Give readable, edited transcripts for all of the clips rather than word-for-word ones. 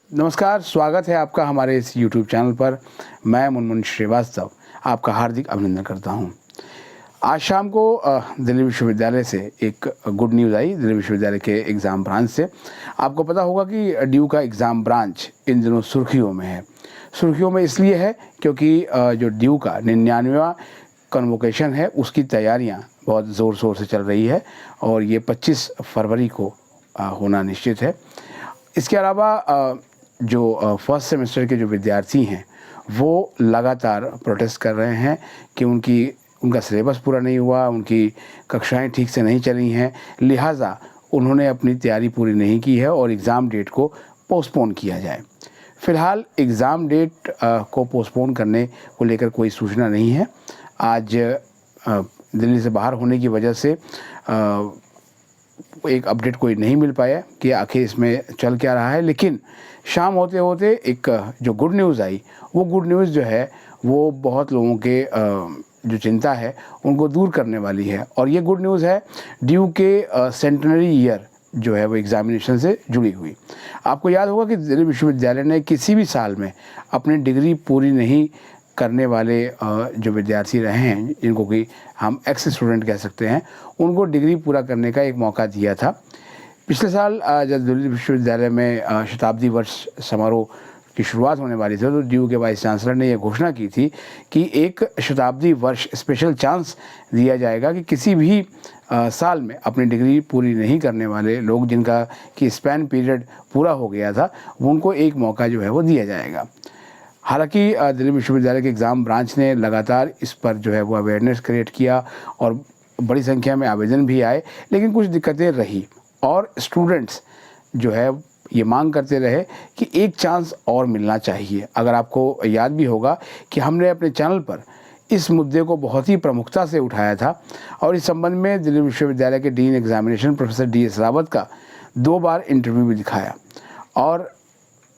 नमस्कार, स्वागत है आपका हमारे इस YouTube चैनल पर। मैं मुनमुन श्रीवास्तव आपका हार्दिक अभिनंदन करता हूं। आज शाम को दिल्ली विश्वविद्यालय से एक गुड न्यूज़ आई, दिल्ली विश्वविद्यालय के एग्ज़ाम ब्रांच से। आपको पता होगा कि ड्यू का एग्ज़ाम ब्रांच इन दिनों सुर्खियों में है। सुर्खियों में इसलिए है क्योंकि जो ड्यू का 99वां कन्वोकेशन है, उसकी तैयारियां बहुत ज़ोर शोर से चल रही है और ये 25 फरवरी को होना निश्चित है। इसके अलावा जो फर्स्ट सेमेस्टर के जो विद्यार्थी हैं वो लगातार प्रोटेस्ट कर रहे हैं कि उनका सिलेबस पूरा नहीं हुआ, उनकी कक्षाएं ठीक से नहीं चली हैं, लिहाजा उन्होंने अपनी तैयारी पूरी नहीं की है और एग्ज़ाम डेट को पोस्टपोन किया जाए। फ़िलहाल एग्ज़ाम डेट को पोस्टपोन करने को लेकर कोई सूचना नहीं है। आज दिल्ली से बाहर होने की वजह से एक अपडेट कोई नहीं मिल पाया कि आखिर इसमें चल क्या रहा है, लेकिन शाम होते होते एक जो गुड न्यूज़ आई, वो गुड न्यूज़ जो है वो बहुत लोगों के जो चिंता है उनको दूर करने वाली है। और ये गुड न्यूज़ है ड्यू के सेंटेनरी ईयर जो है वो एग्ज़ामिनेशन से जुड़ी हुई। आपको याद होगा कि दिल्ली विश्वविद्यालय ने किसी भी साल में अपनी डिग्री पूरी नहीं करने वाले जो विद्यार्थी रहे हैं, जिनको कि हम एक्स स्टूडेंट कह सकते हैं, उनको डिग्री पूरा करने का एक मौका दिया था। पिछले साल जब दिल्ली विश्वविद्यालय में शताब्दी वर्ष समारोह की शुरुआत होने वाली थी, तो ड्यू के वाइस चांसलर ने यह घोषणा की थी कि एक शताब्दी वर्ष स्पेशल चांस दिया जाएगा कि किसी भी साल में अपनी डिग्री पूरी नहीं करने वाले लोग, जिनका कि स्पैन पीरियड पूरा हो गया था, उनको एक मौका जो है वो दिया जाएगा। हालांकि दिल्ली विश्वविद्यालय के एग्ज़ाम ब्रांच ने लगातार इस पर जो है वो अवेयरनेस क्रिएट किया और बड़ी संख्या में आवेदन भी आए, लेकिन कुछ दिक्कतें रही और स्टूडेंट्स जो है ये मांग करते रहे कि एक चांस और मिलना चाहिए। अगर आपको याद भी होगा कि हमने अपने चैनल पर इस मुद्दे को बहुत ही प्रमुखता से उठाया था और इस संबंध में दिल्ली विश्वविद्यालय के dean examination professor DS Rawat का 2 बार इंटरव्यू भी दिखाया और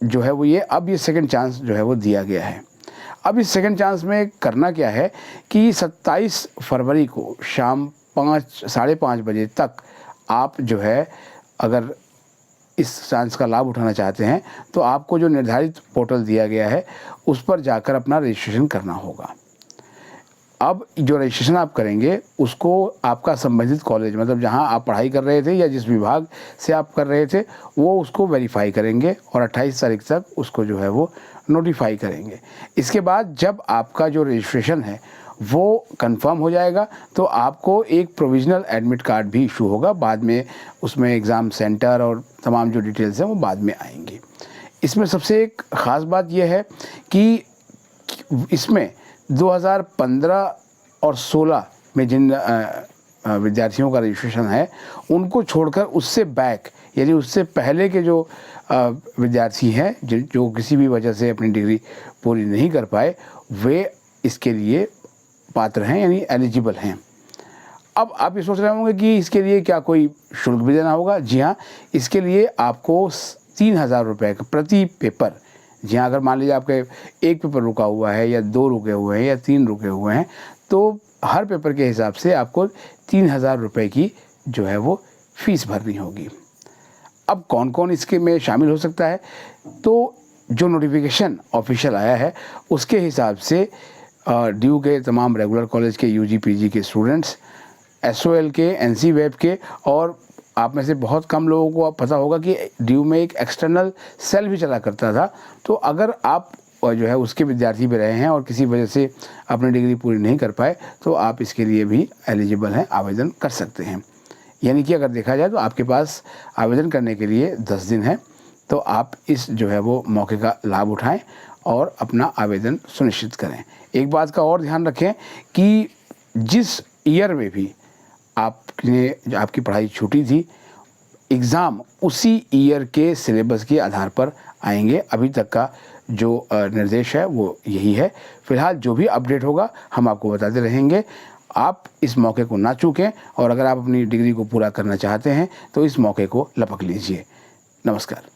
जो है वो अब ये सेकंड चांस जो है वो दिया गया है। अब इस सेकंड चांस में करना क्या है कि 27 फरवरी को शाम 5-5:30 बजे तक आप जो है अगर इस चांस का लाभ उठाना चाहते हैं तो आपको जो निर्धारित पोर्टल दिया गया है उस पर जाकर अपना रजिस्ट्रेशन करना होगा। अब जो रजिस्ट्रेशन आप करेंगे उसको आपका संबंधित कॉलेज, मतलब जहां आप पढ़ाई कर रहे थे या जिस विभाग से आप कर रहे थे, वो उसको वेरीफाई करेंगे और 28 तारीख तक उसको जो है वो नोटिफाई करेंगे। इसके बाद जब आपका जो रजिस्ट्रेशन है वो कंफर्म हो जाएगा तो आपको एक प्रोविजनल एडमिट कार्ड भी इशू होगा। बाद में उसमें एग्ज़ाम सेंटर और तमाम जो डिटेल्स हैं वो बाद में आएंगी। इसमें सबसे एक ख़ास बात यह है कि इसमें 2015 और 16 में जिन विद्यार्थियों का रजिस्ट्रेशन है उनको छोड़कर उससे बैक, यानी उससे पहले के जो विद्यार्थी हैं जो किसी भी वजह से अपनी डिग्री पूरी नहीं कर पाए, वे इसके लिए पात्र हैं, यानी एलिजिबल हैं। अब आप ये सोच रहे होंगे कि इसके लिए क्या कोई शुल्क भी देना होगा? जी हाँ, इसके लिए आपको 3000 रुपये का प्रति पेपर, जी हाँ, अगर मान लीजिए आपके एक पेपर रुका हुआ है या 2 रुके हुए हैं या 3 रुके हुए हैं, तो हर पेपर के हिसाब से आपको 3000 रुपये की जो है वो फीस भरनी होगी। अब कौन कौन इसके में शामिल हो सकता है? तो जो नोटिफिकेशन ऑफिशियल आया है उसके हिसाब से ड्यू के तमाम रेगुलर कॉलेज के UG PG के स्टूडेंट्स, SOL के, NC वेब के, और आप में से बहुत कम लोगों को पता होगा कि ड्यू में एक एक्सटर्नल सेल भी चला करता था। तो अगर आप जो है उसके विद्यार्थी भी रहे हैं और किसी वजह से अपनी डिग्री पूरी नहीं कर पाए तो आप इसके लिए भी एलिजिबल हैं, आवेदन कर सकते हैं। यानी कि अगर देखा जाए तो आपके पास आवेदन करने के लिए 10 दिन है, तो आप इस जो है वो मौके का लाभ उठाएं और अपना आवेदन सुनिश्चित करें। एक बात का और ध्यान रखें कि जिस ईयर में भी आपकी पढ़ाई छूटी थी, एग्ज़ाम उसी ईयर के सिलेबस के आधार पर आएंगे। अभी तक का जो निर्देश है वो यही है। फ़िलहाल जो भी अपडेट होगा हम आपको बताते रहेंगे। आप इस मौके को ना चूकें और अगर आप अपनी डिग्री को पूरा करना चाहते हैं तो इस मौके को लपक लीजिए। नमस्कार।